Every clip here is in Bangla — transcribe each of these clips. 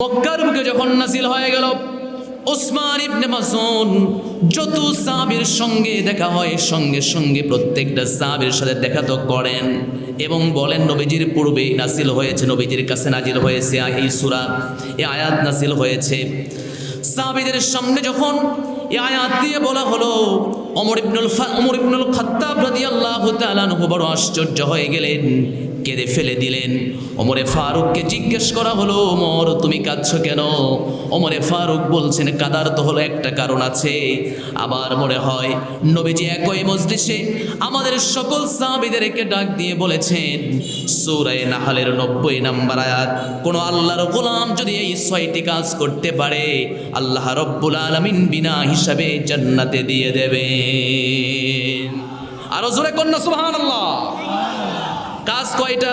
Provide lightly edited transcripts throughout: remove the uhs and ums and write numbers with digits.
মক্কার বুকে যখন নাজিল হয়ে গেল, ওসমান ইবনে মাসউদ যত সাহাবীর সঙ্গে দেখা হয় সঙ্গে সঙ্গে প্রত্যেকটা সাহাবীর সাথে দেখা তো করেন এবং বলেন নবীজির পূর্বে নাজিল হয়েছে, নবীজির কাছে নাজিল হয়েছে এই সূরা, এই আয়াত নাজিল হয়েছে। সাহাবীদের সামনে যখন এই আয়াত দিয়ে বলা হলো, ওমর ইবনুল খাত্তাব রাদিয়াল্লাহু তাআলা আনহু বড় আশ্চর্য হয়ে গেলেন, কেঁদে ফেলে দিলেন। ওমরে ফারুককে জিজ্ঞেস করা হলো, ওমর তুমি কাঁদছো কেন? ওমরে ফারুক বলছেন, কাদার তো হলো একটা কারণ আছে। আবার মনে হয় নবীজি একই মজলিসে আমাদের সকল সাহাবীদেরকে ডাক দিয়ে বলেছেন, সূরা নাহলের 90 নম্বর আয়াত, কোন আল্লাহর গোলাম যদি এই 6টি কাজ করতে পারে আল্লাহ রব্বুল আলামিন বিনা হিসাবে জান্নাতে দিয়ে দেবেন। আরো জোরে কন্যা সুবহানাল্লাহ। কাজ কয়টা?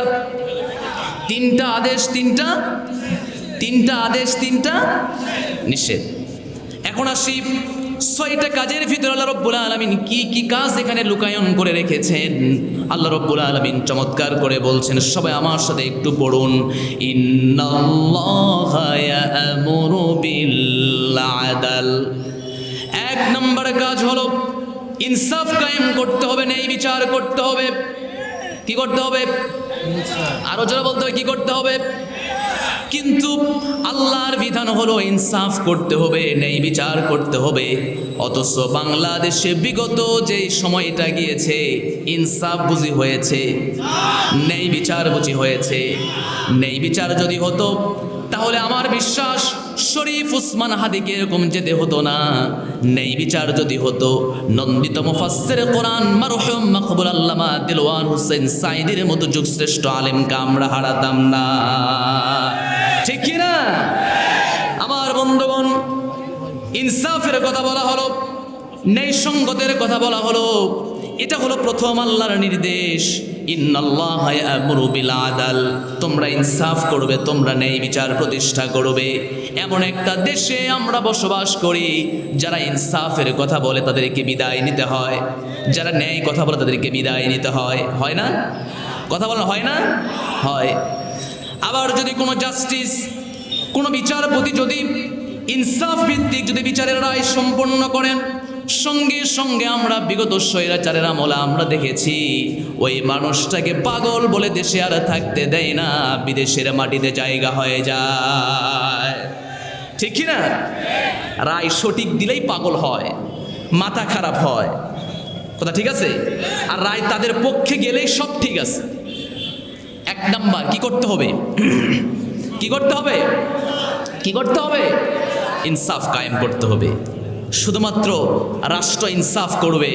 তিনটা আদেশ, তিনটা আদেশ, তিনটা নিষেধ। এখন আসি 6টা কাজের ভিতরে আল্লাহ রব্বুল আলামিন কি কি কাজ এখানে লুকায়ন করে রেখেছেন। আল্লাহ রব্বুল আলামিন চমৎকার করে বলছেন, সবাই আমার সাথে একটু পড়ুন, ইন্নাল্লাহা ইয়া'মুরু বিল আদল। 1 নম্বর কাজ হলো ইনসাফ কায়েম করতে হবে, ন্যায় বিচার করতে হবে। কি করতে হবে? আরো জোরে বলতে হবে, কি করতে হবে? কিন্তু আল্লাহর বিধান হলো ইনসাফ করতে হবে, ন্যায় বিচার করতে হবে। অথচ বাংলাদেশে বিগত যে সময়টা গিয়েছে ইনসাফ বুঝি হয়েছে, ন্যায় বিচার বুঝি হয়েছে। ন্যায় বিচার যদি হতো তাহলে আমার বিশ্বাস শরীফ উসমান হাদিকে এরকম যেতে হতো না। ন্যায় বিচার যদি হতো নন্দিত মুফাসসির কোরআন মারহুম মাকবুল আল্লামা দিলওয়ার হোসেন সাঈদীর মতো যুগশ্রেষ্ঠ আলেমকে আমরা হারাতাম না, ঠিক কি না? আমার বন্ধুগণ, ইনসাফের কথা বলা হলো, ন্যায়সঙ্গতের কথা বলা হলো, এটা হলো প্রথম আল্লাহর নির্দেশ, ইন্নাল্লাহা ইয়া'মুরু বিল আদল। তোমরা ইনসাফ করবে, তোমরা ন্যায় বিচার প্রতিষ্ঠা করবে। এমন একটা দেশে আমরা বসবাস করি যারা ইনসাফের কথা বলে তাদেরকে বিদায় নিতে হয়, যারা ন্যায় কথা বলে তাদেরকে বিদায় নিতে হয়, হয় না? কথা বলা হয় না? হয়। আবার যদি কোনো জাস্টিস, কোনো বিচারপতি যদি ইনসাফ ভিত্তিক যদি বিচারের রায় সম্পন্ন করেন, সঙ্গে সঙ্গে আমরা বিগত স্বৈরাচারের আমলে আমরা দেখেছি ওই মানুষটাকে পাগল বলে দেশে আর থাকতে দেয় না, বিদেশের মাটিতে জায়গা হয়ে যায়, ঠিক কি না? রায় সঠিক দিলেই পাগল হয়, মাথা খারাপ হয়, কথা ঠিক আছে? আর রায় তাদের পক্ষে গেলেই সব ঠিক আছে। 1 নাম্বার কি করতে হবে? কি করতে হবে? কি করতে হবে? ইনসাফ কায়েম করতে হবে। শুধুমাত্র রাষ্ট্র ইনসাফ করবে,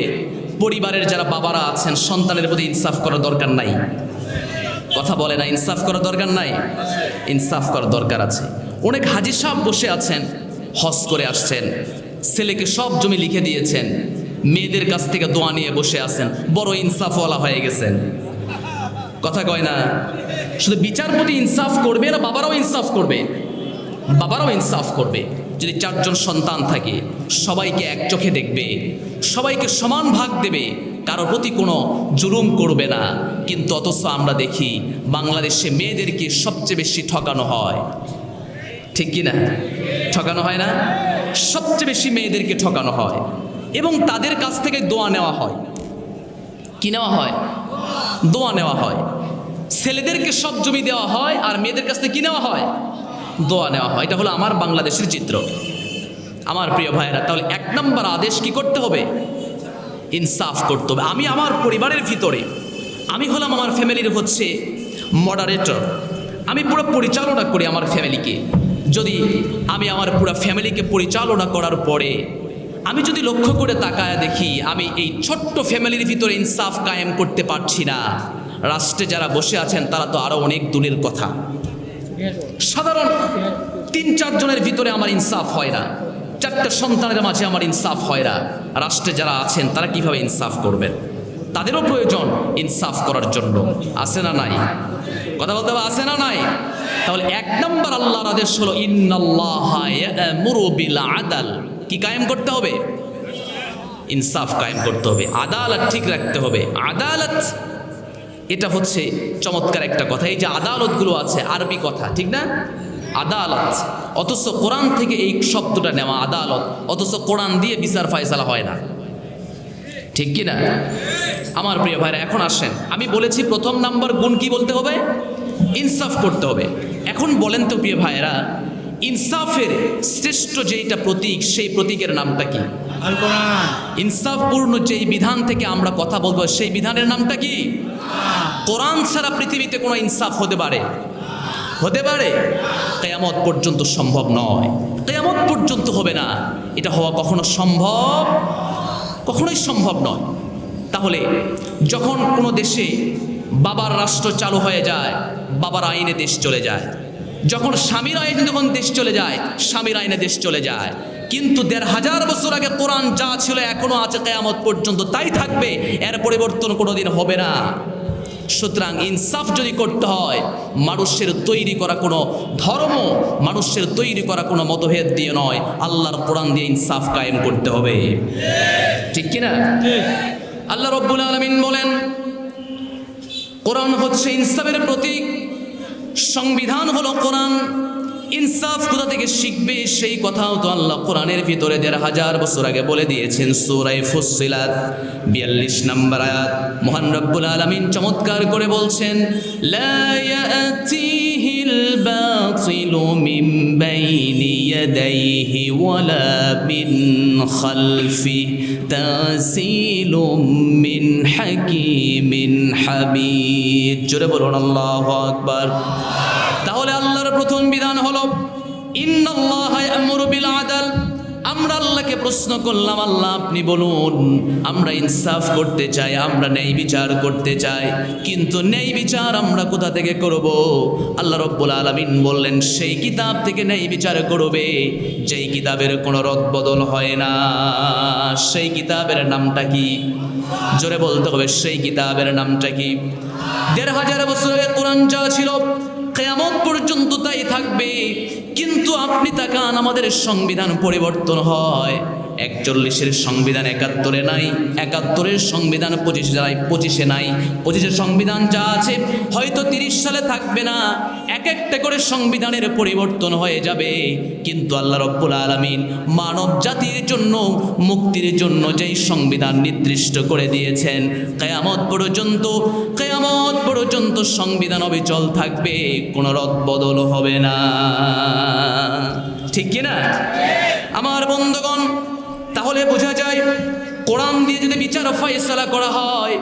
পরিবারের যারা বাবারা আছেন সন্তানের প্রতি ইনসাফ করার দরকার নাই। কথা বলে না, ইনসাফ করার দরকার নাই? ইনসাফ করার দরকার আছে। অনেক হাজী সাহেব বসে আছেন, হজ করে আসছেন, ছেলেকে সব জমি লিখে দিয়েছেন, মেয়েদের কাছ থেকে দোয়া নিয়ে বসে আছেন, বড় ইনসাফওয়ালা হয়ে গেছেন, কথা কয় না? শুধু বিচারপতি ইনসাফ করবে না, বাবারাও ইনসাফ করবে, বাবারাও ইনসাফ করবে। যদি 4 জন সন্তান থাকে সবাইকে এক চোখে দেখবে, সবাইকে সমান ভাগ দেবে, কারো প্রতি কোনো জুলুম করবে না। কিন্তু অথচ আমরা দেখি বাংলাদেশে মেয়েদেরকে সবচেয়ে বেশি ঠকানো হয়, ঠিক কি না? ঠকানো হয় না? সবচেয়ে বেশি মেয়েদেরকে ঠকানো হয় এবং তাদের কাছ থেকে দোয়া নেওয়া হয়। কি নেওয়া হয়? দোয়া নেওয়া হয়। ছেলেদেরকে সব জমি দেওয়া হয় আর মেয়েদের কাছ থেকে কি নেওয়া হয়? দোয়া নেওয়া হয়। এটা হলো আমার বাংলাদেশের চিত্র। আমার প্রিয় ভাইয়েরা, তাহলে 1 নম্বর আদেশ কি করতে হবে? ইনসাফ করতে হবে। আমি আমার পরিবারের ভিতরে, আমি হলাম আমার ফ্যামিলির হচ্ছে মডারেটর, আমি পুরো পরিচালনা করি আমার ফ্যামিলিকে। যদি আমি আমার পুরো ফ্যামিলিকে পরিচালনা করার পরে আমি যদি লক্ষ্য করে তাকায় দেখি আমি এই ছোট্ট ফ্যামিলির ভিতরে ইনসাফ কায়েম করতে পারছি না, রাষ্ট্রে যারা বসে আছেন তারা তো আরো অনেক দূরের কথা। সাধারণ 3-4 জনের ভিতরে আমার ইনসাফ হয় না, 4টা সন্তানের মাঝে আমার ইনসাফ হয় না, রাষ্ট্রে যারা আছেন তারা কিভাবে ইনসাফ করবেন? তাদেরও প্রয়োজন ইনসাফ করার জন্য, আছে না নাই? কথা বলতে হবে, আছে না নাই? তাহলে 1 নম্বর আল্লাহর আদেশ হলো ইন্নাল্লাহা ইয়া'মুরু বিল আদল। কি কায়েম করতে হবে? ইনসাফ কায়েম করতে হবে, আদালত ঠিক রাখতে হবে। আদালত এটা হচ্ছে চমৎকার একটা কথা। এই যে আদালতগুলো আছে আরবি কথা, ঠিক না? আদালত, অথচ কোরআন থেকে এই শব্দটা নেওয়া আদালত, অথচ কোরআন দিয়ে বিচার ফায়সালা হয় না, ঠিক কি না? আমার প্রিয় ভাইরা, এখন আসেন, আমি বলেছি প্রথম নাম্বার গুণ কি বলতে হবে? ইনসাফ করতে হবে। এখন বলেন তো প্রিয় ভাইরা, ইনসাফের শ্রেষ্ঠ যেইটা প্রতীক, সেই প্রতীকের নামটা কি? আল কোরআন। ইনসাফপূর্ণ যেই বিধান থেকে আমরা কথা বলবো, সেই বিধানের নামটা কি? কোরআন ছাড়া পৃথিবীতে কোনো ইনসাফ হতে পারে? হতে পারে? কিয়ামত পর্যন্ত সম্ভব নয়, কিয়ামত পর্যন্ত হবে না, এটা হওয়া কখনো সম্ভব, কখনোই সম্ভব নয়। তাহলে যখন কোনো দেশে বাবার রাষ্ট্র চালু হয়ে যায়, বাবার আইনে দেশ চলে যায়, যখন স্বামীর আইনে যখন দেশ চলে যায়, স্বামীর আইনে দেশ চলে যায়, কিন্তু ১৫০০ বছর আগে কোরআন যা ছিল এখনো আছে, কিয়ামত পর্যন্ত তাই থাকবে, এর পরিবর্তন কোনোদিন হবে না। সুতরাং ইনসাফ যদি করতে হয়, মানুষের তৈরি করা কোনো ধর্ম, মানুষের তৈরি করা কোনো মতভেদ দিয়ে নয়, আল্লাহর কোরআন দিয়ে ইনসাফ কায়েম করতে হবে, ঠিক কিনা? আল্লাহ রব্বুল আলামিন বলেন, কোরআন হচ্ছে ইনসাফের প্রতীক, সংবিধান হলো কোরআন। ইনসাফ কোথা থেকে শিখবে সেই কথাও তো আল্লাহ কোরআনের ভিতরে ১৫০০ বছর আগে বলে দিয়েছেন। সূরা ফুসসিলাত ৪২ নম্বর আয়াত মহান রব্বুল আলামিন চমৎকার করে বলছেন, লা ইয়াতিহিল বাতিলু মিন বাইনি ইয়াদাইহি ওয়ালা মিন খালফি তানসিলুম মিন হাকীমিন হামিদ। জোরে বলুন আল্লাহু আকবার। তাহলে আল্লাহর প্রথম বিধান হলো ইন্নাল্লাহা ইয়া'মুরু বিল আদল। আমরা আল্লাহকে প্রশ্ন করলাম, আল্লাহ আপনি বলুন, আমরা ইনসাফ করতে চাই, আমরা ন্যায় বিচার করতে চাই, কিন্তু ন্যায় বিচার আমরা কোথা থেকে করব? আল্লাহ রব্বুল আলামিন বললেন, সেই কিতাব থেকে ন্যায় বিচার করবে যেই কিতাবের কোনো রদবদল হয় না। সেই কিতাবের নামটা কি? জোরে বলতে হবে, সেই কিতাবের নামটা কি? ১৫০০ বছর আগে কোরআন যা ছিল কিয়ামত পর্যন্ত তাই থাকবে। কিন্তু আপনি তাকান, আমাদের সংবিধান পরিবর্তন হয়, ৪১-এর সংবিধান ৭১-এ নাই, ৭১-এর সংবিধান ২৫-এ নাই, ২৫-এর সংবিধান যা আছে হয়তো ৩০ সালে থাকবে না। এক একটা করে সংবিধানের পরিবর্তন হয়ে যাবে। কিন্তু আল্লাহ রব্বুল আলামিন মানব জাতির জন্য মুক্তির জন্য যেই সংবিধান নির্দিষ্ট করে দিয়েছেন, কিয়ামত পর্যন্ত সংবিধান অবিচল থাকবে, কোনো রদবদল হবে না, ঠিক কিনা আমার বন্ধুগণ? তাহলে বোঝা যায়, কোরআন দিয়ে যদি বিচার ফয়সালা করা হয়,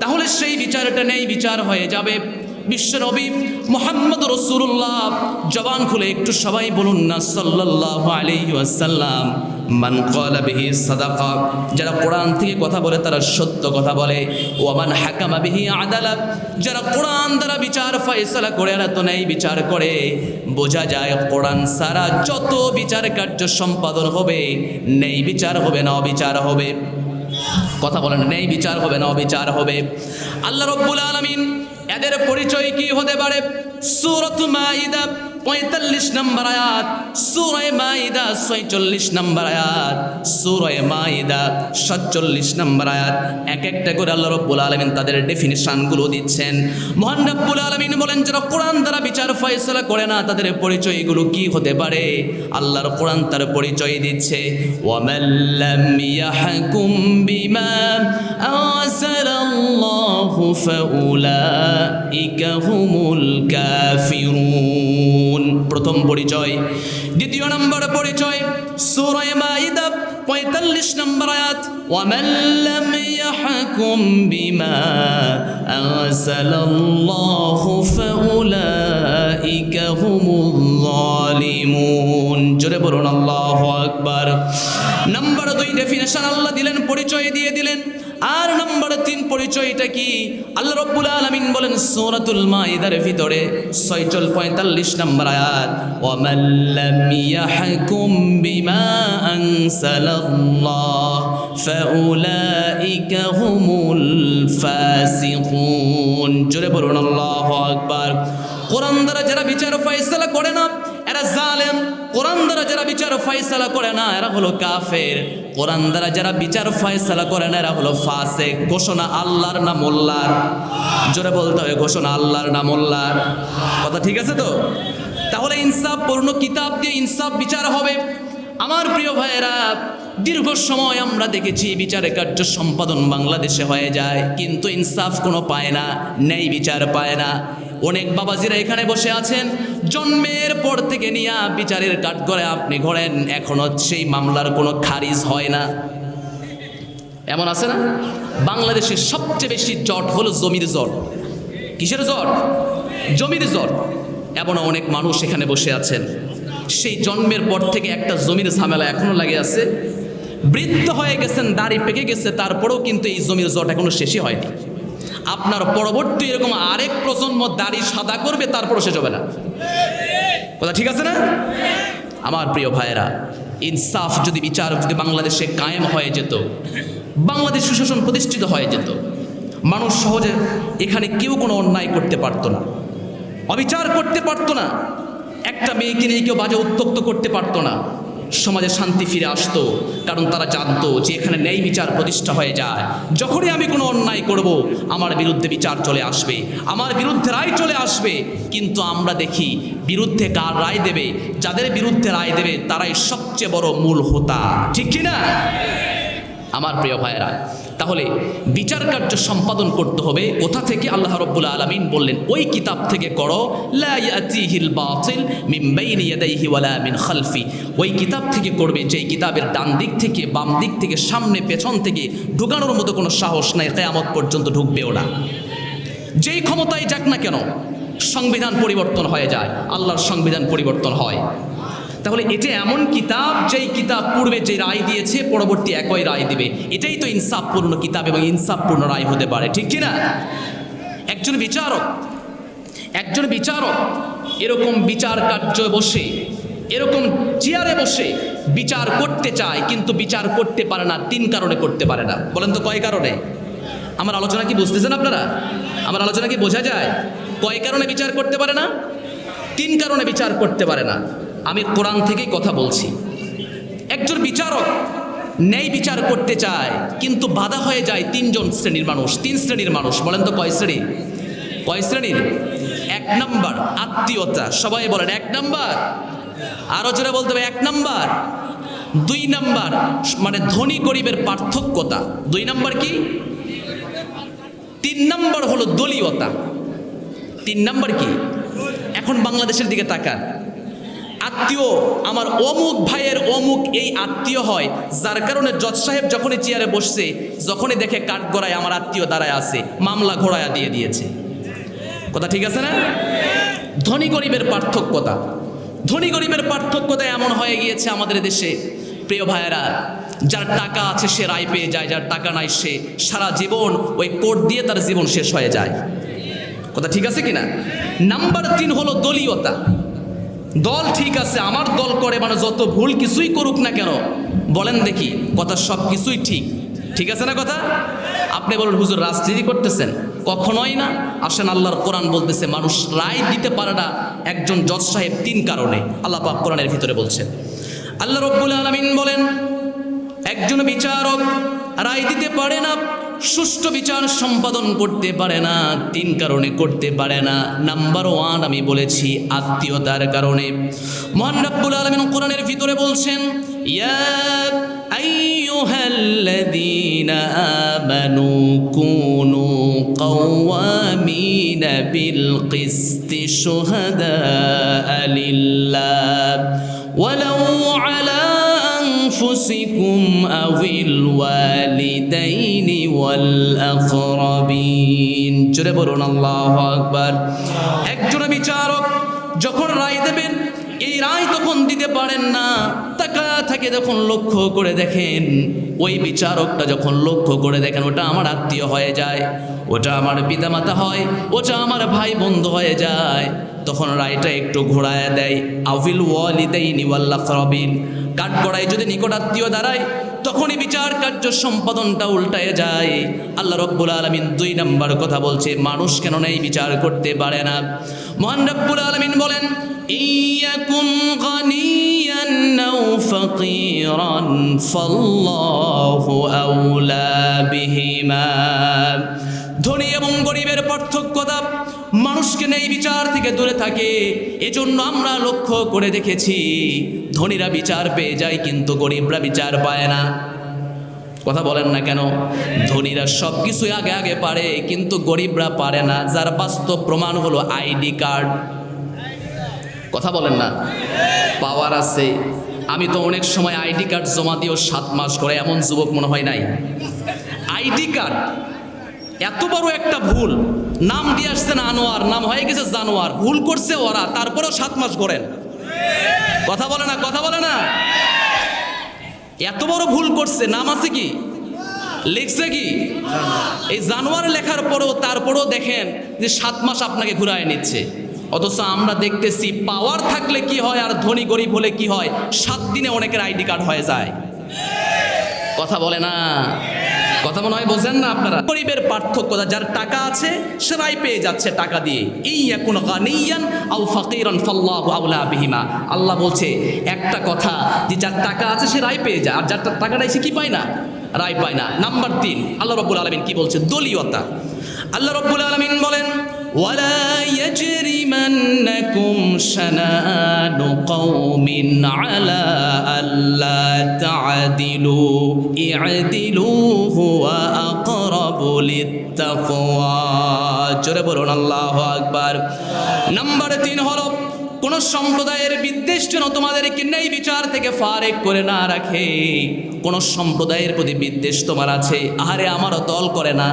তাহলে সেই বিচারটা ন্যায় বিচার হয়ে যাবে। বিশ্বনবী মুহাম্মদ রাসূলুল্লাহ, জবান খুলে একটু সবাই বলুন না সাল্লাল্লাহু আলাইহি ওয়াসাল্লাম। মান ক্বালা বিহি সাদাকা, যারা কোরআন থেকে কথা বলে তারা সত্য কথা বলে। ওয়া মান হাকামা বিহি আদালা, যারা কোরআন দ্বারা বিচার ফয়সালা করে আর তো ন্যায় বিচার করে। বোঝা যায় কোরআন ছাড়া যত বিচার কার্য সম্পাদন হবে, ন্যায় বিচার হবে না অবিচার হবে। কথা বলেন, ন্যায় বিচার হবে না অবিচার হবে। আল্লাহ রব্বুল আলামিন এদের পরিচয় কি হতে পারে? সূরাত মাইদা ৪৫ নম্বর আয়াত, সূরা মাইদা ৪৬ নম্বর আয়াত, সূরা মাইদা ৪৭ নম্বর আয়াত। এক একটা করে আল্লাহ রব্বুল আলামিন তাদের ডেফিনিশনগুলো দিচ্ছেন। মহান রব্বুল আলামিন বলেন, যারা কোরআন দ্বারা বিচার ফয়সালা করে না, তাদের পরিচয়গুলো কি হতে পারে? আল্লাহর কোরআন তার পরিচয় দিচ্ছে, ওয়া মান লাম ইয়াহকুম বিমা আনজালাল্লাহু ফাউলাইকা হুমুল কাফিরুন। প্রথম পরিচয়। দ্বিতীয় নম্বর পরিচয়, সূরা মাইদা ৪৫ নম্বর আয়াত, ওয়া মান লাম ইয়াহকুম বিমা আনজালাল্লাহু ফাউলাইকা হুমুল যালিমুন। জোরে বলুন আল্লাহু আকবার। নাম্বার ২ ডেফিনেশন আল্লাহ দিলেন, পরিচয় দিয়ে দিলেন। আর নম্বর ৩ পরিচয়টা কি? আল্লাহ রব্বুল আলামিন বলেন সূরাতুল মাইদার ভিতরে ৪৫ নম্বর আয়াত, ওয়া মান লাম ইয়াহকুম বিমা আনজালাল্লাহ ফাউলাইকা হুমুল ফাসিকুন। জোরে বলুন আল্লাহু আকবার। কোরআন দ্বারা যারা বিচার ফয়সালা করে না, এরা জালেম। কোরআন দ্বারা যারা বিচার ফয়সালা করে না, এরা হলো কাফের। কোরআন দ্বারা যারা বিচার ফয়সালা করে না, এরা হলো ফাসিক। ঘোষণা আল্লাহর না মোল্লার? জোরে বলতে হবে, ঘোষণা আল্লাহর না মোল্লার? কথা ঠিক আছে তো? তাহলে ইনসাফ পূর্ণ কিতাব দিয়ে ইনসাফ বিচার হবে। আমার প্রিয় ভাইয়েরা, দীর্ঘ সময় আমরা দেখেছি বিচারের কার্য সম্পাদন বাংলাদেশে হয়ে যায়, কিন্তু ইনসাফ কোনো পায় না, ন্যায় বিচার পায় না। অনেক বাবাজিরা এখানে বসে আছেন, জন্মের পর থেকে নিয়ে বিচারের কাঠগড়ায় আপনি ঘোরেন, এখনো সেই মামলার কোনো খারিজ হয় না। এমন আছে না? বাংলাদেশের সবচেয়ে বেশি জট হলো জমির জট। কিসের জট? জমির জট। এমনও অনেক মানুষ এখানে বসে আছেন, সেই জন্মের পর থেকে একটা জমির ঝামেলা এখনো লাগে আছে। বৃদ্ধ হয়ে গেছেন, দাড়ি পেকে গেছে, তারপরেও কিন্তু এই জমির জট এখনো শেষই হয়নি। আপনার পরবর্তী এরকম আরেক প্রজন্ম দাড়ি সাদা করবে, তারপরও শেষ হবে না। কথা ঠিক আছে না? আমার প্রিয় ভাইয়েরা, ইনসাফ যদি বিচার যদি বাংলাদেশে কায়েম হয়ে যেত, বাংলাদেশ সুশাসন প্রতিষ্ঠিত হয়ে যেত, মানুষ সহজে এখানে কেউ কোনো অন্যায় করতে পারতো না, অবিচার করতে পারতো না, একটা মেয়েকে নিয়ে কেউ বাজে উত্তক্ত করতে পারতো না, সমাজে শান্তি ফিরে আসতো। কারণ তারা জানতো যে এখানে ন্যায় বিচার প্রতিষ্ঠা হয়ে যায়। যখনই আমি কোনো অন্যায় করব, আমার বিরুদ্ধে বিচার চলে আসবে, আমার বিরুদ্ধে রায় চলে আসবে। কিন্তু আমরা দেখি বিরুদ্ধে কার রায় দেবে? যাদের বিরুদ্ধে রায় দেবে তারাই সবচেয়ে বড় মূল হোতা, ঠিক কি না? আমার প্রিয় ভাইয়েরা, তাহলে বিচার কার্য সম্পাদন করতে হবে কোথা থেকে? আল্লাহ রাব্বুল আলামিন বললেন, ওই কিতাব থেকে করো, লা ইয়াতিহিল বাতিল মিন বাইনি ইয়াদাইহি ওয়ালা মিন খালফি। ওই কিতাব থেকে করবে যেই কিতাবের ডান দিক থেকে, বাম দিক থেকে, সামনে পেছন থেকে ঢুকানোর মতো কোনো সাহস নাই, কিয়ামত পর্যন্ত ঢুকবেও না। যেই ক্ষমতায় যাক না কেন, সংবিধান পরিবর্তন হয়ে যায়, আল্লাহর সংবিধান পরিবর্তন হয়। তাহলে এটা এমন কিতাব, যেই কিতাব পূর্বে যে রায় দিয়েছে পরবর্তী একই রায় দিবে। এটাই তো ইনসাফপূর্ণ কিতাব এবং ইনসাফপূর্ণ রায় হতে পারে, ঠিক কিনা? একজন বিচারক এরকম বিচার কার্য বসে, এরকম চেয়ারে বসে বিচার করতে চায়, কিন্তু বিচার করতে পারে না। 3 কারণে করতে পারে না। বলেন তো কয় কারণে? আমার আলোচনা কি বুঝতেছেন আপনারা? আমার আলোচনা কি বোঝা যায়? কয় কারণে বিচার করতে পারে না? 3 কারণে বিচার করতে পারে না। আমি কোরআন থেকেই কথা বলছি। একজন বিচারক ন্যায় বিচার করতে চায়, কিন্তু বাধা হয়ে যায় 3 শ্রেণীর মানুষ। 3 শ্রেণীর মানুষ। বলেন তো কয় শ্রেণী? কয় শ্রেণীর? 1 নাম্বার আত্মীয়তা। সবাই বলেন 1 নাম্বার। আরো জোরে বলতে হবে 1 নাম্বার। 2 নাম্বার মানে ধনী গরিবের পার্থক্যতা। 2 নাম্বার কি? 3 নাম্বার হলো দলীয়তা। 3 নাম্বার কি? এখন বাংলাদেশের দিকে তাকান। আত্মীয়, আমার অমুক ভাইয়ের অমুক এই আত্মীয় হয়, যার কারণে জজ সাহেব যখনই চেয়ারে বসছে, যখনই দেখে কাঠগড়ায় আমার আত্মীয় দাঁড়ায় আছে, মামলা ঘোড়ায়া দিয়ে দিয়েছে। কথা ঠিক আছে না? ধনী গরিবের পার্থক্যতা। ধনী গরিবের পার্থক্যতা এমন হয়ে গিয়েছে আমাদের দেশে, প্রিয় ভাইয়েরা, যার টাকা আছে সে রায় পেয়ে যায়, যার টাকা নাই সে সারা জীবন ওই কোর্ট দিয়ে তার জীবন শেষ হয়ে যায়। কথা ঠিক আছে কিনা? নাম্বার 3 হলো দলীয়তা। দল ঠিক আছে, আমার দল করে, মানে যত ভুল কিছুই করুক না কেন, বলেন দেখি কথা সব কিছুই ঠিক, ঠিক আছে না কথা? আপনি বলেন হুজুর রাজনীতি করতেছেন? কখনোই না। আসেন, আল্লাহর কোরআন বলতেছে মানুষ রায় দিতে পারে না একজন জজ সাহেব 3 কারণে। আল্লাহ পাক কোরআনের ভিতরে বলছেন, আল্লাহ রাব্বুল আলামিন বলেন একজন বিচারক রায় দিতে পারে না, সুষ্ঠু বিচার সম্পাদন করতে পারে না 3 কারণে করতে পারে না। নাম্বার 1 আমি বলেছি আত্মীয়তার কারণে। মহান রব্বুল আলামিন কোরআনের ভিতরে বলছেন, ইয়া আইয়ুহাল্লাযীনা আমানু কুনু কাওয়ামিনা বিল কিসতি শুহাদাআ লিল্লাহ ওয়ালাউ আলা أنفسكم أو الوالدين والأقربين। জোরে বলুন আল্লাহু আকবার। একজন বিচারক যখন রায় দেবেন, এই রায় তখন দিতে পারেন না, তাকা থাকে যখন লক্ষ্য করে দেখেন, ওই বিচারকটা যখন লক্ষ্য করে দেখেন ওটা আমার আত্মীয় হয়ে যায়, ওটা আমার পিতামাতা হয়, ওটা আমার ভাই বন্ধু হয়ে যায়, তখন রায়টা একটু ঘোরায় দেয়। আউল ওয়ালিদাইনি ওয়াল আকরাবিন, কাঠগড়ায় যদি নিকট আত্মীয় দাঁড়ায়, তখনই বিচার কার্য সম্পাদনটা উল্টায় যায়। আল্লাহ রাব্বুল আলামিন 2 নাম্বার কথা বলছে, মানুষ কেন এই বিচার করতে পারে না। মহান রাব্বুল আলামিন বলেন, ইয়াকুন গানিয়ান আও ফাকিরান ফাল্লাহু আউলা বিহিমা। ধনী এবং গরিবের পার্থক্যতা মানুষকে নেই বিচার থেকে দূরে থাকে। এজন্য আমরা লক্ষ্য করে দেখেছি ধনীরা বিচার পেয়ে যায় কিন্তু গরিবরা বিচার পায় না। কথা বলেন না কেন? ধনীরা সব কিছু আগে আগে পারে কিন্তু গরিবরা পারে না, যার বাস্তব প্রমাণ হলো আইডি কার্ড। কথা বলেন না? পাওয়ার আছে। আমি তো অনেক সময় আইডি কার্ড জমা দিয়েও 7 মাস করে, এমন যুবক মনে হয় নাই। আইডি কার্ড এত বড় একটা ভুল, নাম দিয়ে আসছেন আনোয়ার, নাম হয়ে গেছে জানোয়ার, ভুল করছে ওরা, তারপরেও 7 মাস করেন। কথা বলে না? কথা বলে না? এত বড় ভুল করছে, নাম আছে কি, লিখছে কি এই জানোয়ার লেখার পরেও, তারপরেও দেখেন যে 7 মাস আপনাকে ঘুরায় নিচ্ছে। অথচ আমরা দেখতেছি পাওয়ার থাকলে কি হয় আর ধনী গরিব হলে কি হয়, 7 দিনে অনেকের আইডি কার্ড হয়ে যায়। কথা বলে না? কথা মনে হয় বোঝেন না আপনারা। গরিবের পার্থক্য, যার টাকা আছে সে রায় পেয়ে যাচ্ছে টাকা দিয়ে। ইয়াকুন গানিয়ান আও ফাকিরান ফাল্লাহু আউলা বিহিমা। আল্লাহ বলছে একটা কথা, যে যার টাকা আছে সে রায় পেয়ে যায়, আর যার টাকা নাই সে কি পায় না, রায় পায় না। নাম্বার 3 আল্লাহ রাব্বুল আলামিন কি বলছে? দলীয়তা। আল্লাহ রাব্বুল আলামিন বলেন ওয়ালা ইয়াজরিমান্নাকুম শানানু কওমিন আলা আল্লা তা'দিলু ই'দিলু হুয়া আকরাবু লিত্তাকওয়া। জোরে বলুন আল্লাহু আকবার। নাম্বার 3 হলো কোন সম্প্রদায়ের বিদ্বেষ যেন তোমাদেরকে ন্যায় বিচার থেকে ফারেক করে না রাখে। কোন সম্প্রদায়ের প্রতি বিদ্বেষ তোমার আছে, আরে আমারও দল করে না,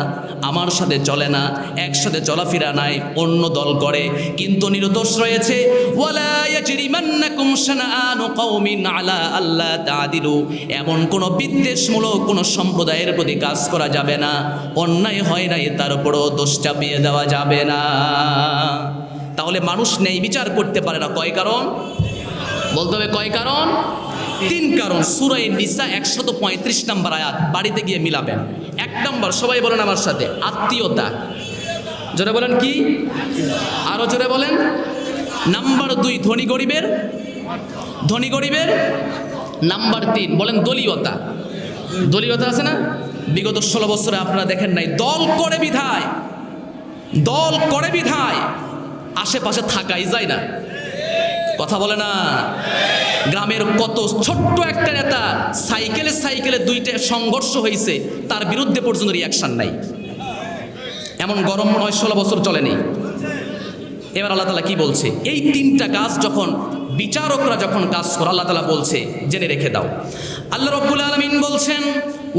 আমার সাথে চলে না, একসাথে চলাফেরা নাই, অন্য দল করে কিন্তু নির্দোষ রয়েছে। ওয়ালা ইয়াজরিমান্নাকুম শানাআনু কওমিন আলা আল্লা তা'দিলু। এমন কোন বিদ্বেষমূলক কোন সম্প্রদায়ের প্রতি কাজ করা যাবে না, অন্যায় হয় নাই তারপরও দোষ চাপিয়ে দেওয়া যাবে না। তাহলে মানুষ নেই বিচার করতে পারে না, কয় কারণ? বলতে হবে কয় কারণ? 3 কারণ। সূরা নিসা 135 নম্বর আয়াত, বাড়িতে গিয়ে মিলাবেন। 1 নম্বর, সবাই বলেন আমার সাথে, আত্মীয়তা। জোরে বলেন কি? আরো জোরে বলেন। নাম্বার 2 ধনী গরিবের, ধনী গরিবের। নাম্বার 3 বলেন দলীয়তা। দলীয়তা আছে না? বিগত 16 বছরে আপনারা দেখেন নাই, দল করে বিধায়, দল করে বিধায় আশেপাশে থাকাই যায় না। কথা বলে না? গ্রামের কত ছোট্ট একটা নেতা, সাইকেলে সাইকেলে 2টা সংঘর্ষ হয়েছে, তার বিরুদ্ধে পর্যন্ত রিয়াকশন নাই। এমন গরম মনে হয় 16 বছর চলেনি। এবার আল্লাহ তাআলা কি বলছে? এই 3টা কাজ যখন বিচারকরা যখন কাজ করে, আল্লাহ তাআলা বলছে জেনে রেখে দাও। আল্লাহ রাব্বুল আলামিন বলছেন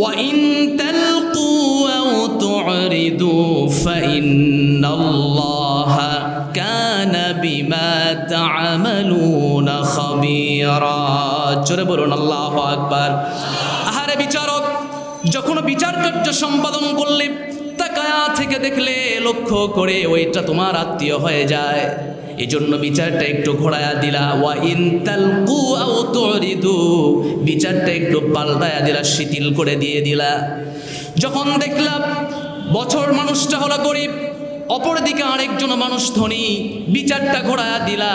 ওয়া ইন তালকু আও তুরিদু ফাইন্নাল্লাহা কানা বিমা তা'মালুনা খাবীরা। জোরে বলুন আল্লাহু আকবার। আহারে বিচারক, যখন বিচার কার্য সম্পাদন করলে তাকায়া থেকে দেখলে, লক্ষ্য করে ওইটা তোমার আত্মীয় হয়ে যায়, এই জন্য বিচারটা একটু ঘোরায়া দিলা। ওয়া ইন তালকু আও তুরিদু, বিচারটা একটু পাল্টায়া দিলা, শিথিল করে দিয়ে দিলা। যখন দেখলাম বছর মানুষটা হলো গরিব, অপরদিকে আরেকজন মানুষ ধনী, বিচারটা ঘোরায়া দিলা।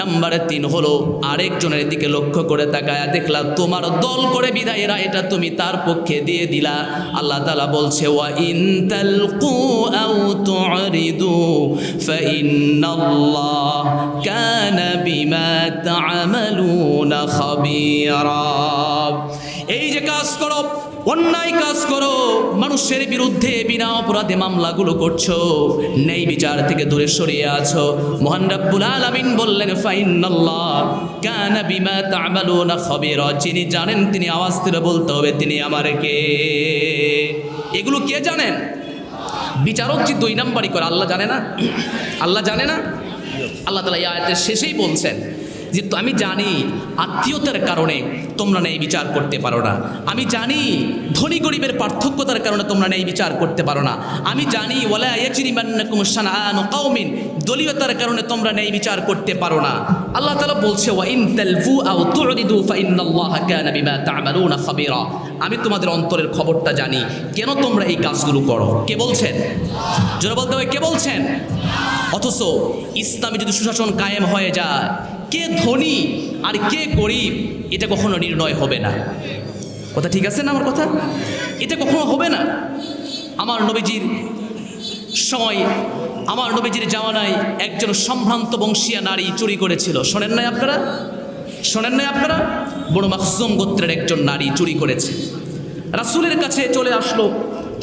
নাম্বার 3 হলো আরেকজনের দিকে লক্ষ্য করে তাকায়া দেখলা তোমার দল করে বিধায়ীরা এটা তুমি তার পক্ষে দিয়ে দিলা। আল্লাহ তাআলা বলছে ওয়া ইন তালকু আও তুরিদু ফাইন্নাল্লাহ কানা বিমা তা'মালুনা খাবীরা। এই যে কাজ করো, অন্যায় কাজ করো, মানুষের বিরুদ্ধে বিনা অপরাধে মামলাগুলো করছো, ন্যায় বিচার থেকে দূরে সরিয়ে আছো, মহান রব্বুল আলামিন বললেন ফাইন্নাল্লাহ কানা বিমা তা'মালুনা খাবীরা। যিনি জানেন তিনি আওয়াজ করে বলতে হবে তিনি আমার কে। এগুলো কে জানেন? বিচারক যে 2 নাম্বারই করে, আল্লাহ জানে না? আল্লাহ জানে না? আল্লাহ তাআলা এই আয়াতের শেষেই বলছেন যে আমি জানি আত্মীয়তার কারণে তোমরা ন্যায় বিচার করতে পারো না, আমি জানি ধনী গরিবের পার্থক্যতার কারণে তোমরা ন্যায় বিচার করতে পারো না, আমি জানি ওয়ালা ইয়াজরিমান্নাকুম শানাআনু কওমিন, দলীয়তার কারণে তোমরা ন্যায় বিচার করতে পারো না। আল্লাহ তাআলা বলছে ওয়া ইন তালফু আও তুরিদু ফাইন্নাল্লাহা কানা বিমা তা'মালুনা খাবীরা। আমি তোমাদের অন্তরের খবরটা জানি, কেন তোমরা এই কাজগুলো করো। কে বলছেন? যারা বলতে হবে কে বলছেন? অথচ ইসলামে যদি সুশাসন কায়েম হয়ে যায়, কে ধনী আর কে গরিব এটা কখনো নির্ণয় হবে না। কথা ঠিক আছে না আমার কথা? এটা কখনো হবে না। আমার নবীজির সময় আমার নবীজির জামানায় একজন সম্ভ্রান্ত বংশীয়া নারী চুরি করেছিল। শোনেন নাই আপনারা? শোনেন নাই আপনারা? বনু মাখজুম গোত্রের একজন নারী চুরি করেছে। রাসূলের কাছে চলে আসলো,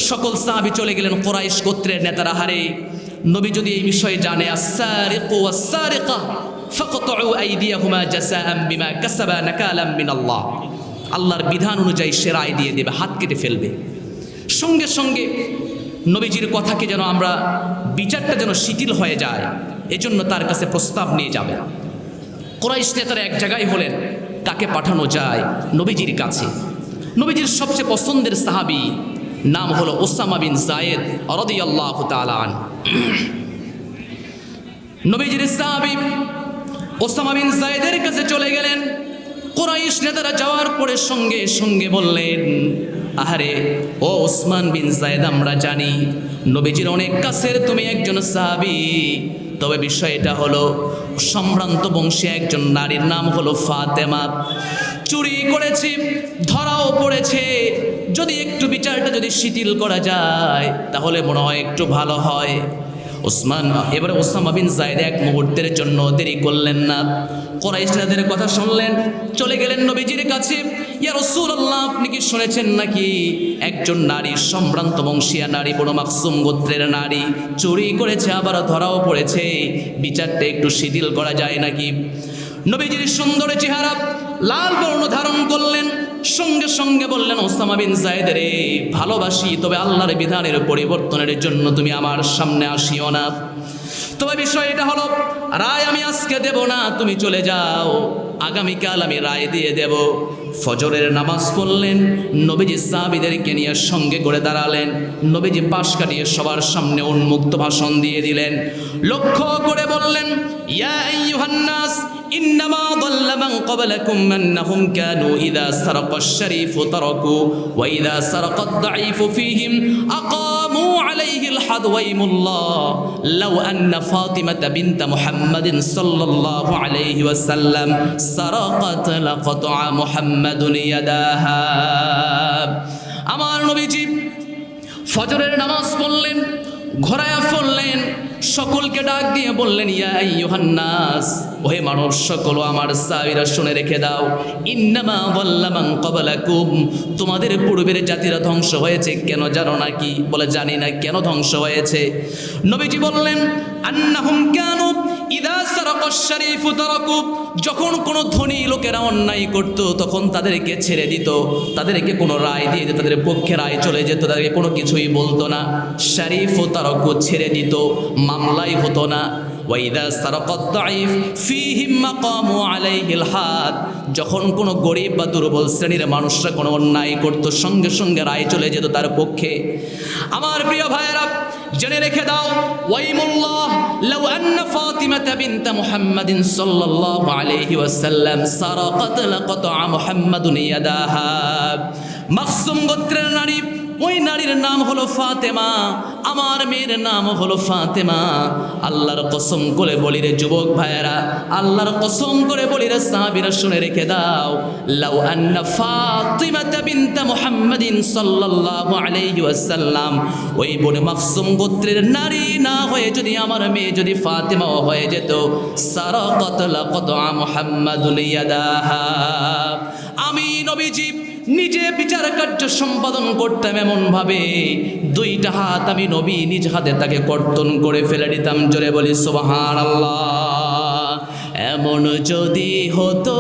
সকল সাহাবী চলে গেলেন। কুরাইশ গোত্রের নেতারা, হারে নবী যদি এই বিষয়ে জানে, আস-সারিকু ওয়াস-সারিকা ফাকতাউ আইদিয়াহুমা জাযাআন বিমা কাসাবা নাকালাম মিনাল্লাহ, আল্লাহর বিধান অনুযায়ী সে রায় দিয়ে দেবে, হাত কেটে ফেলবে। সঙ্গে সঙ্গে নবীজির কথাকে যেন আমরা বিচারটা যেন শিথিল হয়ে যায়, এজন্য তার কাছে প্রস্তাব নিয়ে যাবে। কুরাইশ নেতারা এক জায়গায় হলেন, কাকে পাঠানো যায়? নবীজির কাছে। নবীজির সবচেয়ে পছন্দের সাহাবী নাম হলো ওসামা বিন যায়েদ রাদিয়াল্লাহু তাআলা আনহু। নবীজির সাহাবী ওসামা বিন যায়েদের কাছে চলে গেলেন। কুরাইশ নেতারা যাওয়ার পরে সঙ্গে সঙ্গে বললেন, আহারে ও ওসমান বিন যায়েদ, আমরা জানি নবীজির অনেক কাছের তুমি একজন সাহাবী, তবে বিষয়টা হলো সম্ভ্রান্ত বংশে একজন নারীর নাম হলো ফাতেমা চুরি করেছে, ধরাও পড়েছে। যদি একটু বিচারটা যদি শিথিল করা যায় তাহলে মনে হয় একটু ভালো হয়। এবারে ওসামা বিন যায়েদ এক মুহূর্তের জন্য দেরি করলেন না, কুরাইশদের কথা শুনলেন, চলে গেলেন নবীজির কাছে। ইয়া রাসূলুল্লাহ, আপনি কি শুনেছেন নাকি একজন নারী, সম্ভ্রান্ত বংশীয়া নারী, বনু মাখজুম গোত্রের নারী চুরি করেছে, আবার ধরাও পড়েছে, বিচারটা একটু শিথিল করা যায় নাকি? নবীজির সুন্দর চেহারা লাল বর্ণ ধারণ করলেন, সঙ্গে সঙ্গে বললেন, ওসামা বিন যায়েদ রে, ভালোবাসি, তবে আল্লাহর বিধানের পরিবর্তনের জন্য তুমি আমার সামনে আসিও না। তবে বিষয় এটা হলো, রায় আমি আজকে দেব না, তুমি চলে যাও, আগামীকাল আমি রায় দিয়ে দেব। ফজরের নামাজ পড়লেন, নবীজি সাহাবীদেরকে নিয়ে সঙ্গে করে দাঁড়ালেন। নবীজি পাশ কাটিয়ে সবার সামনে উন্মুক্ত ভাষণ দিয়ে দিলেন। লক্ষ্য করে বললেন, ইয়া আইয়ুহান নাস ইন্নামা দাল্লা মান ক্বাবলাকুম আন্নাহুম কানু ইযা সারাকা আশ-শারীফু তারাকু ওয়া ইযা সারাকা আদ-দাঈফু ফীহিম আকামু আলাইহিল হাদ ওয়াইমুল্লাহ লাউ আন্না ফাতিমাতা বিনতা মুহাম্মাদিন সাল্লাল্লাহু আলাইহি ওয়াসাল্লাম সারাকাত লাকাতআ মুহাম্মাদুন ইয়াদাহা। আমার নবীজি ফজরের নামাজ পড়লেন, ঘোরায়া পড়লেন, সকলকে ডাক দিয়ে বললেন, ইয়া আইয়ুহান নাস, ওহে মানব সকল, আমার সাহাবীরা শুনে রেখে দাও, ইন্নামা দাল্লা মান ক্বাবলাকুম, তোমাদের পূর্বের জাতিরা ধ্বংস হয়েছে, কেন জানো নাকি? বলে জানি না। কেন ধ্বংস হয়েছে? নবীজি বললেন, আন্নাহুম কানু ইযা সারাকা আশ-শারীফু তারাকু, যখন কোনো ধনী লোকেরা অন্যায় করত তখন তাদেরকে ছেড়ে দিত, তাদেরকে কোনো রায় দিয়ে দিত, তাদের পক্ষে রায় চলে যেত, তাদেরকে কোনো কিছুই বলতো না। শারীফু তারাকু, ছেড়ে দিত, মামলাই হতো না। ওয়াইদা সারাকাত দাঈফ ফীহিম মাকামু আলাইহিল হাদ, যখন কোনো গরিব বা দুর্বল শ্রেণীর মানুষরা কোনো অন্যায় করত সঙ্গে সঙ্গে রায় চলে যেত তার পক্ষে। আমার প্রিয় ভাইয়েরা, জেনে রেখে দাও, ওয়াইমুল্লাহ লাউ আন্না ফাতিমাতা বিনতা মুহাম্মাদিন সাল্লাল্লাহু আলাইহি ওয়াসাল্লাম সারাকাত লাকাতআ মুহাম্মাদুন ইয়াদাহা। মাখজুম গোত্রের নারী, ওই নারীর নাম হলো ফাতেমা, আমার মেয়ের নাম হলো ফাতেমা। আল্লাহর কসম করে বলি রে যুবক ভাইয়েরা, আল্লাহর কসম করে বলি রে সাহাবীরা, শুনে রেখে দাও, লাউ আন্না ফাতিমাতা বিনতা মুহাম্মাদিন সাল্লাল্লাহু আলাইহি ওয়াসাল্লাম, ওই বনু মাখজুম গোত্রের নারী না হয়ে যদি আমার মেয়ে যদি ফাতেমা হয়ে যেত, সারাকাত লাকাতআ মুহাম্মাদুন ইয়াদাহা। আমি নবীজি নিজে বিচার কার্য সম্পাদন করতাম এমন ভাবে, দুইটা হাত আমি নবী নিজ হাতে তাকে কর্তন করে ফেলে দিতাম। জোরে বলি সুবহানাল্লাহ। এমন যদি হতো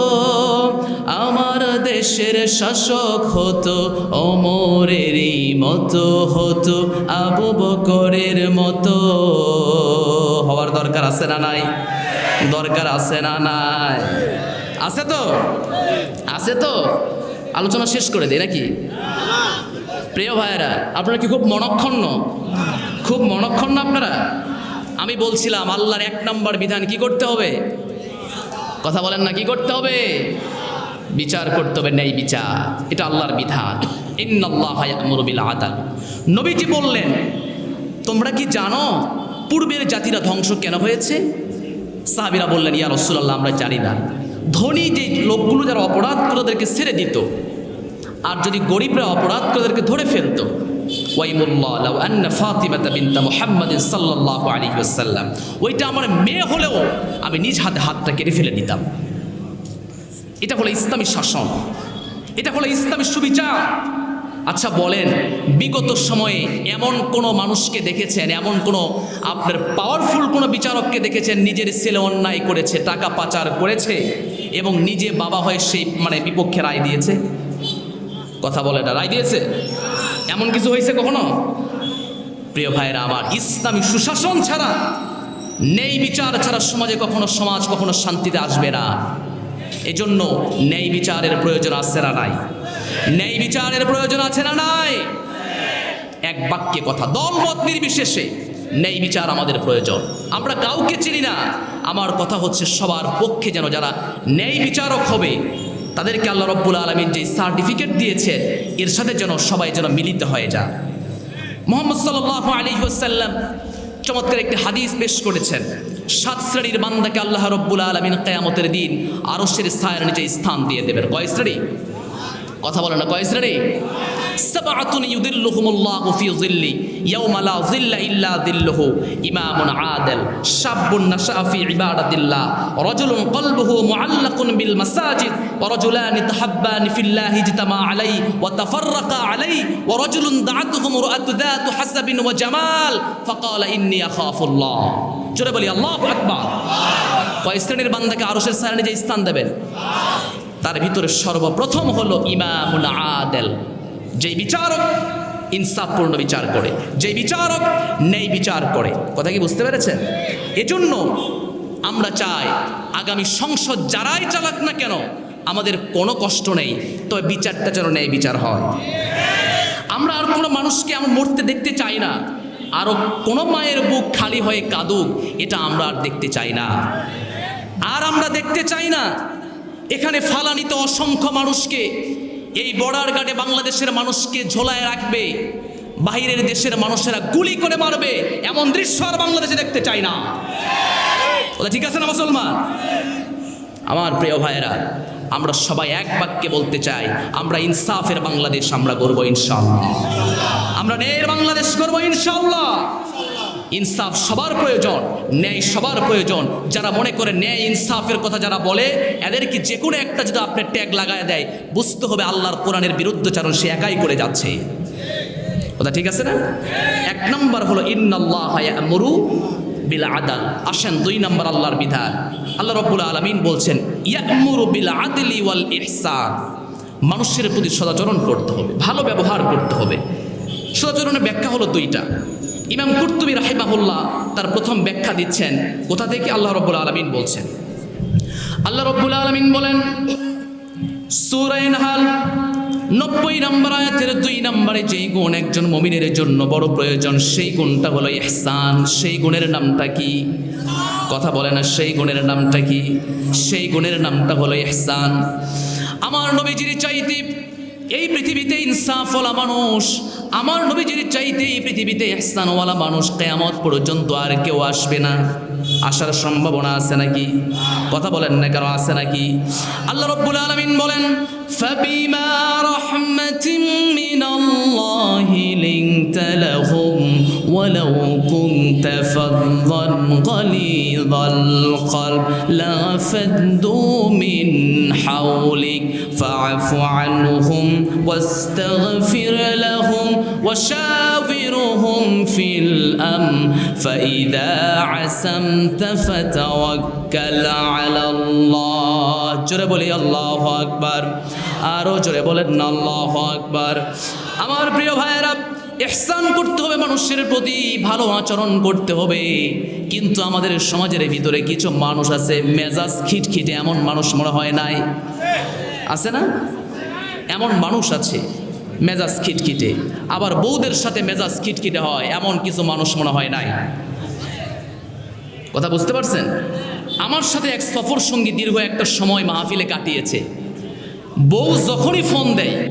আমার দেশের শাসক হতো ওমরেরই মতো, হতো আবু বকরের মতো। হওয়ার দরকার আছে না নাই? দরকার আছে না নাই? আছে তো? আছে তো? আলোচনা শেষ করে দেয় নাকি? প্রিয় ভাইয়েরা, আপনারা কি খুব মনক্ষুণ্ণ? খুব মনক্ষুণ্ণ আপনারা? আমি বলছিলাম আল্লাহর এক নম্বর বিধান কি করতে হবে? কথা বলেন না, কি করতে হবে? বিচার করতে হবে, ন্যায় বিচার, এটা আল্লাহর বিধান। ইন্নাল্লাহা ইয়া'মুরু বিল আদল। নবীজি বললেন, তোমরা কি জানো পূর্বের জাতিরা ধ্বংস কেন হয়েছে? সাহাবীরা বললেন, ইয়া রাসূলুল্লাহ, আমরা জানি না। ধনী যে লোকগুলো যারা অপরাধ করে তাদেরকে ছেড়ে দিত, আর যদি গরিবরা অপরাধ করে তাদেরকে ধরে ফেলতো, ওয়াইমুল্লাহ লাউ আন্না ফাতিমাতা বিনতা মুহাম্মাদিন সাল্লাল্লাহু আলাইহি ওয়াসাল্লাম, ওইটা আমার মেয়ে হলেও আমি নিজ হাতে হাতটা কেটে ফেলে দিতাম। এটা হলো ইসলামী শাসন, এটা হলো ইসলামী সুবিচার। আচ্ছা বলেন, বিগত সময়ে এমন কোনো মানুষকে দেখেছেন, এমন কোনো আপনার পাওয়ারফুল কোনো বিচারককে দেখেছেন নিজের ছেলে অন্যায় করেছে, টাকা পাচার করেছে এবং নিজে বাবা হয়ে সেই বিপক্ষে রায় দিয়েছে? কথা বলে না, রায় দিয়েছে? এমন কিছু হয়েছে কখনো? প্রিয় ভাইয়েরা আমার, ইসলামী সুশাসন ছাড়া, ন্যায় বিচার ছাড়া সমাজে সমাজ কখনো শান্তিতে আসবে না। এজন্য ন্যায় বিচারের প্রয়োজন আছে না নাই? ন্যায় বিচারের প্রয়োজন আছে না নাই? এক বাক্যে কথা, দলমত নির্বিশেষে ন্যায় বিচার আমাদের প্রয়োজন। আমরা কাউকে চিনি না, আমার কথা হচ্ছে সবার পক্ষে যেন যারা ন্যায় বিচারক হবে তাদেরকে আল্লাহ রাব্বুল আলামিন যে সার্টিফিকেট দিয়েছেন এর সাথে যেন সবাই যেন মিলিত হয়ে যায়। মুহাম্মদ সাল্লাল্লাহু আলাইহি ওয়াসাল্লাম চমৎকার একটি হাদিস পেশ করেছেন। 7 শ্রেণীর বান্দাকে আল্লাহ রাব্বুল আলামিন কিয়ামতের দিন আরশের ছায়ার নিচে স্থান দিয়ে দেবেন। কয় শ্রেণী? কথা বলেন না, কয় শ্রেণী? সাবআতুন ইউদিল্লুহুমুল্লাহু ফি যিল্লি ইয়াওমা লা যিল্লা ইল্লা যিল্লুহু, ইমামুন আদিল, শাবুন নাশা ফি ইবাদাতিল্লাহ, রাজুলুন কলবুহু মুআল্লাকুন বিল মাসাজিদ, ওয়া রাজুলানি তাহাব্বানি ফিল্লাহি ইজতামা আলাইহি ওয়া তাফাররাকা আলাইহি, ওয়া রাজুলুন দাআতুহু মুরআতু যাতু হাসাবিন ওয়া জামাল ফাকালা ইন্নী আখাফুল্লাহ। জোরে বলি আল্লাহু আকবার। কয় শ্রেণীর বান্দাকে আরশের ছায়ার নিচে স্থান দেবেন? তার ভিতরে সর্বপ্রথম হলো ইমামুন আদিল, যেই বিচারক ইনসাফপূর্ণ বিচার করে, যেই বিচারক ন্যায় বিচার করে। কথা কি বুঝতে পেরেছেন? এজন্য আমরা চাই আগামী সংসদ যারাই চালাক না কেন আমাদের কোনো কষ্ট নেই, তবে বিচারটা যেন ন্যায় বিচার হয়। আমরা আর কোনো মানুষকে আমরা মরতে দেখতে চাই না, আরও কোনো মায়ের বুক খালি হয়ে কাঁদুক, এটা আমরা আর দেখতে চাই না। আর আমরা দেখতে চাই না এখানে ফালানিত অসংখ্য মানুষকে, এই বর্ডার গার্ডে বাংলাদেশের মানুষকে ঝোলায় রাখবে, বাইরের দেশের মানুষেরা গুলি করে মারবে, এমন দৃশ্য আর বাংলাদেশে দেখতে চাই না। ওটা ঠিক আছে না মুসলমান? আমার প্রিয় ভাইয়েরা, আমরা সবাই এক বাক্যে বলতে চাই, আমরা ইনসাফের বাংলাদেশ আমরা গড়ব ইনশাআল্লাহ, আমরা ন্যায়ের বাংলাদেশ গড়ব ইনশাআল্লাহ। ইনসাফ সবার প্রয়োজন, ন্যায় সবার প্রয়োজন। যারা মনে করে ন্যায় ইনসাফের কথা যারা বলে, এদেরকে যে কোনো একটা যদি আপনি ট্যাগ লাগায় দেয়, বুঝতে হবে আল্লাহর কোরআনের বিরুদ্ধচারণ সে একাই করে যাচ্ছে। কথা ঠিক আছে না? 1 নম্বর হলো ইন্নাল্লাহা ইয়া'মুরু বিল আদল। আসেন 2 নম্বর আল্লাহর বিধান। আল্লাহ রাব্বুল আলামিন বলছেন ইয়া'মুরু বিল আদলি ওয়াল ইহসান, মানুষের প্রতি সদাচরণ করতে হবে, ভালো ব্যবহার করতে হবে। সদাচরণের ব্যাখ্যা হলো 2টা। ইমাম কুরতুবী রাহিমাহুল্লাহ তার প্রথম ব্যাখ্যা দিচ্ছেন কোথা থেকে? আল্লাহ রাব্বুল আলামিন বলছেন, আল্লাহ রাব্বুল আলামিন বলেন সূরা নাহল 90 নম্বর আয়াতের 2 নম্বরে যেই গুণ একজন মুমিনের জন্য বড় প্রয়োজন, সেই গুণটা হলো ইহসান। সেই গুণের নামটা কি? কথা বলে না, সেই গুণের নামটা কি? সেই গুণের নামটা হলো ইহসান। আমার নবীজির চাইতে এই পৃথিবীতে ইনসাফওয়ালা মানুষ, আমার নবীজির চাইতে এই পৃথিবীতে ইহসানওয়ালা মানুষ কিয়ামত পর্যন্ত আর কেউ আসবে না। আসার সম্ভাবনা আছে নাকি? কথা বলেন না কেন, আছে নাকি? আল্লাহ রাব্বুল আলামিন বলেন ফাবিমা রাহমাতিন মিনাল্লাহি লিনতা লাহুম ওয়ালাউ কুনতা ফাযযান গালিযাল কলব লাফাদ্দু মিন হাওলিক ফা'ফু আনহুম ওয়াস্তাগফির লাহুম ওয়াশাবিরহুম ফিল ফাইযা আসামতা ফাতাওয়াক্কাল আলাল্লাহ। জোরে বলি আল্লাহু আকবার, আরো জোরে বলেন না আল্লাহু আকবার। আমার প্রিয় ভাইয়েরা, ইহসান করতে হবে মানুষের প্রতি, ভালো আচরণ করতে হবে। কিন্তু আমাদের সমাজের ভিতরে কিছু মানুষ আছে মেজাজ খিটখিটে, এমন মানুষ মনে হয় নাই? আছে না? এমন মানুষ আছে মেজাজ খিটখিটে, আবার বউদের সাথে মেজাজ খিটখিটে হয়, এমন কিছু মানুষ মনে হয় নাই? কথা বুঝতে পারছেন? আমার সাথে এক সফর সঙ্গী দীর্ঘ একটা সময় মাহফিলে কাটিয়েছে। বউ যখনই ফোন দেয়